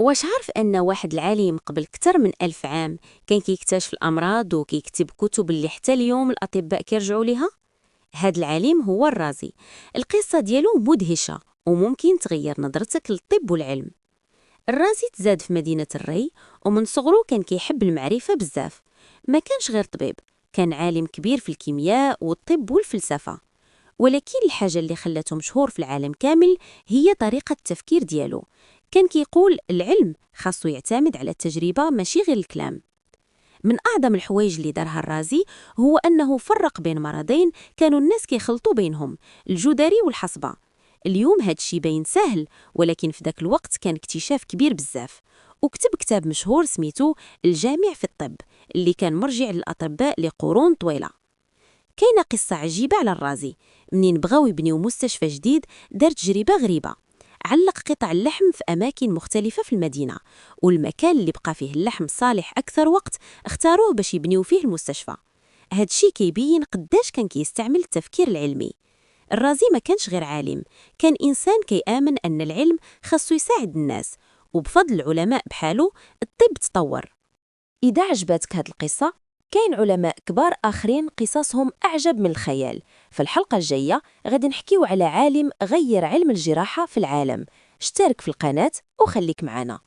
واش عارف أن واحد العالم قبل كتر من 1000 عام كان كيكتشف الأمراض وكيكتب كتب اللي حتى اليوم الأطباء كيرجعوا ليها؟ هاد العالم هو الرازي. القصة ديالو مدهشة وممكن تغير نظرتك للطب والعلم. الرازي تزاد في مدينة الري، ومن صغره كان كيحب المعرفة بزاف. ما كانش غير طبيب، كان عالم كبير في الكيمياء والطب والفلسفة. ولكن الحاجة اللي خلته مشهور في العالم كامل هي طريقة التفكير ديالو. كان كيقول العلم خاصو يعتمد على التجربة ماشي غير الكلام. من أعظم الحوايج اللي دارها الرازي هو أنه فرق بين مرضين كانوا الناس كيخلطوا بينهم، الجدري والحصبة. اليوم هادشي باين سهل، ولكن في ذاك الوقت كان اكتشاف كبير بزاف. وكتب كتاب مشهور سميتو الجامع في الطب، اللي كان مرجع للأطباء لقرون طويلة. كاينه قصة عجيبة على الرازي. منين بغاو يبنيو مستشفى جديد دار تجربة غريبة. علق قطع اللحم في أماكن مختلفة في المدينة، والمكان اللي بقى فيه اللحم صالح أكثر وقت اختاروه باش يبنيو فيه المستشفى. هادشي كيبين قداش كان كيستعمل التفكير العلمي. الرازي ما كانش غير عالم، كان إنسان كيآمن أن العلم خاصو يساعد الناس، وبفضل العلماء بحالو الطب تطور. إذا عجبتك هاد القصة، كاين علماء كبار آخرين قصصهم أعجب من الخيال. في الحلقة الجاية غادي نحكيو على عالم غير علم الجراحة في العالم. اشترك في القناة وخليك معنا.